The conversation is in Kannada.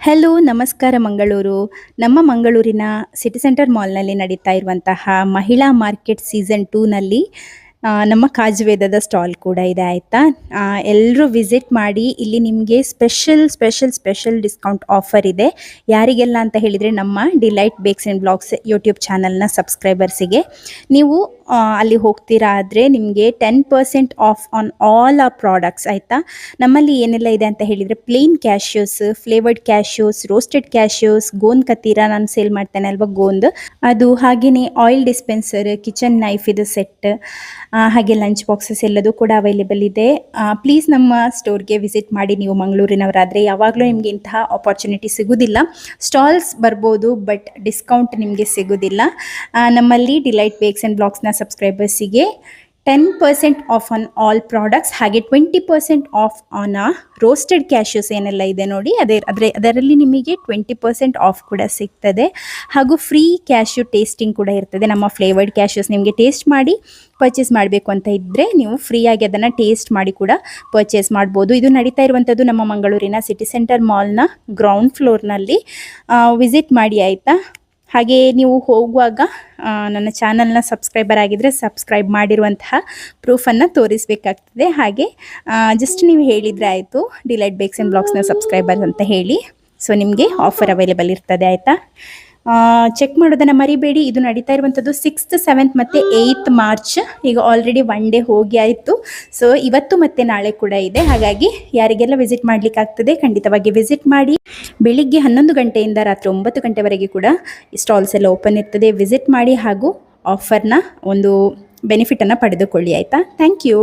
ಹಲೋ ನಮಸ್ಕಾರ ಮಂಗಳೂರು. ನಮ್ಮ ಮಂಗಳೂರಿನ ಸಿಟಿ ಸೆಂಟರ್ ಮಾಲ್ನಲ್ಲಿ ನಡೀತಾ ಇರುವಂತಹ ಮಹಿಳಾ ಮಾರ್ಕೆಟ್ ಸೀಸನ್ 2ನಲ್ಲಿ ನಮ್ಮ ಕಾಜುವೇದದ ಸ್ಟಾಲ್ ಕೂಡ ಇದೆ ಆಯಿತಾ. ಎಲ್ಲರೂ ವಿಸಿಟ್ ಮಾಡಿ. ಇಲ್ಲಿ ನಿಮಗೆ ಸ್ಪೆಷಲ್ ಡಿಸ್ಕೌಂಟ್ ಆಫರ್ ಇದೆ. ಯಾರಿಗೆಲ್ಲ ಅಂತ ಹೇಳಿದರೆ ನಮ್ಮ Delight Bakes and Vlogs YouTube ಚಾನಲ್ನ ಸಬ್ಸ್ಕ್ರೈಬರ್ಸಿಗೆ ನೀವು ಅಲ್ಲಿ ಹೋಗ್ತೀರಾ ಆದರೆ ನಿಮಗೆ 10% ಆಫ್ ಆನ್ ಆಲ್ ಆ ಪ್ರಾಡಕ್ಟ್ಸ್ ಆಯಿತಾ. ನಮ್ಮಲ್ಲಿ ಏನೆಲ್ಲ ಇದೆ ಅಂತ ಹೇಳಿದರೆ plain cashews, flavoured cashews, roasted cashews, gond katira ನಾನು ಸೇಲ್ ಮಾಡ್ತೇನೆ ಅಲ್ವಾ ಗೋಂದ್ ಅದು, ಹಾಗೆಯೇ ಆಯಿಲ್ ಡಿಸ್ಪೆನ್ಸರ್, ಕಿಚನ್ ನೈಫ್ ಇದು ಸೆಟ್, ಹಾಗೆ ಲಂಚ್ ಬಾಕ್ಸಸ್ ಎಲ್ಲದೂ ಕೂಡ ಅವೈಲೇಬಲ್ ಇದೆ. ಪ್ಲೀಸ್ ನಮ್ಮ ಸ್ಟೋರ್ಗೆ ವಿಸಿಟ್ ಮಾಡಿ. ನೀವು ಮಂಗಳೂರಿನವರಾದರೆ ಯಾವಾಗಲೂ ನಿಮಗೆ ಇಂತಹ ಆಪರ್ಚುನಿಟಿ ಸಿಗೋದಿಲ್ಲ. ಸ್ಟಾಲ್ಸ್ ಬರ್ಬೋದು ಬಟ್ ಡಿಸ್ಕೌಂಟ್ ನಿಮಗೆ ಸಿಗೋದಿಲ್ಲ. ನಮ್ಮಲ್ಲಿ ಡಿಲೈಟ್ ಬೇಕ್ಸ್ ಆ್ಯಂಡ್ ಬ್ಲಾಗ್ಸ್ನ ಸಬ್ಸ್ಕ್ರೈಬರ್ಸಿಗೆ 10% ಆಫ್ ಆನ್ ಆಲ್ ಪ್ರಾಡಕ್ಟ್ಸ್, ಹಾಗೆ 20% ಆಫ್ ಆನ್ ರೋಸ್ಟೆಡ್ ಕ್ಯಾಶ್ಯೂಸ್ ಏನೆಲ್ಲ ಇದೆ ನೋಡಿ ಅದರಲ್ಲಿ ನಿಮಗೆ 20% ಆಫ್ ಕೂಡ ಸಿಗ್ತದೆ. ಹಾಗೂ ಫ್ರೀ ಕ್ಯಾಶ್ಯೂ ಟೇಸ್ಟಿಂಗ್ ಕೂಡ ಇರ್ತದೆ. ನಮ್ಮ ಫ್ಲೇವರ್ಡ್ ಕ್ಯಾಶ್ಯೂಸ್ ನಿಮಗೆ ಟೇಸ್ಟ್ ಮಾಡಿ ಪರ್ಚೇಸ್ ಮಾಡಬೇಕು ಅಂತ ಇದ್ದರೆ ನೀವು ಫ್ರೀಯಾಗಿ ಅದನ್ನು ಟೇಸ್ಟ್ ಮಾಡಿ ಕೂಡ ಪರ್ಚೇಸ್ ಮಾಡ್ಬೋದು. ಇದು ನಡೀತಾ ಇರುವಂಥದ್ದು ನಮ್ಮ ಮಂಗಳೂರಿನ ಸಿಟಿ ಸೆಂಟರ್ ಮಾಲ್ನ ಗ್ರೌಂಡ್ ಫ್ಲೋರ್ನಲ್ಲಿ. ವಿಸಿಟ್ ಮಾಡಿ ಆಯಿತಾ. ಹಾಗೆ ನೀವು ಹೋಗುವಾಗ ನನ್ನ ಚಾನಲ್ನ ಸಬ್ಸ್ಕ್ರೈಬರ್ ಆಗಿದ್ದರೆ ಸಬ್ಸ್ಕ್ರೈಬ್ ಮಾಡಿರುವಂತಹ ಪ್ರೂಫನ್ನು ತೋರಿಸಬೇಕಾಗ್ತದೆ. ಹಾಗೆ ಜಸ್ಟ್ ನೀವು ಹೇಳಿದರೆ ಆಯಿತು ಡಿಲೈಟ್ ಬೇಕ್ಸ್ ಆ್ಯಂಡ್ ಬ್ಲಾಗ್ಸ್ನ ಸಬ್ಸ್ಕ್ರೈಬರ್ ಅಂತ ಹೇಳಿ. ಸೊ ನಿಮಗೆ ಆಫರ್ ಅವೈಲೇಬಲ್ ಇರ್ತದೆ ಆಯಿತಾ. ಚೆಕ್ ಮಾಡೋದನ್ನು ಮರಿಬೇಡಿ. ಇದು ನಡೀತಾ ಇರುವಂಥದ್ದು 6th 7th ಮತ್ತು 8th ಮಾರ್ಚ್. ಈಗ ಆಲ್ರೆಡಿ 1 ಡೇ ಹೋಗಿ ಆಯಿತು. ಸೊ ಇವತ್ತು ಮತ್ತು ನಾಳೆ ಕೂಡ ಇದೆ. ಹಾಗಾಗಿ ಯಾರಿಗೆಲ್ಲ ವಿಸಿಟ್ ಮಾಡಲಿಕ್ಕಾಗ್ತದೆ ಖಂಡಿತವಾಗಿ ವಿಸಿಟ್ ಮಾಡಿ. ಬೆಳಿಗ್ಗೆ 11 ಗಂಟೆಯಿಂದ ರಾತ್ರಿ 9 ಗಂಟೆವರೆಗೆ ಕೂಡ ಸ್ಟಾಲ್ಸ್ ಎಲ್ಲ ಓಪನ್ ಇರ್ತದೆ. ವಿಸಿಟ್ ಮಾಡಿ ಹಾಗೂ ಆಫರ್ನ ಒಂದು ಬೆನಿಫಿಟನ್ನು ಪಡೆದುಕೊಳ್ಳಿ ಆಯಿತಾ. Thank you.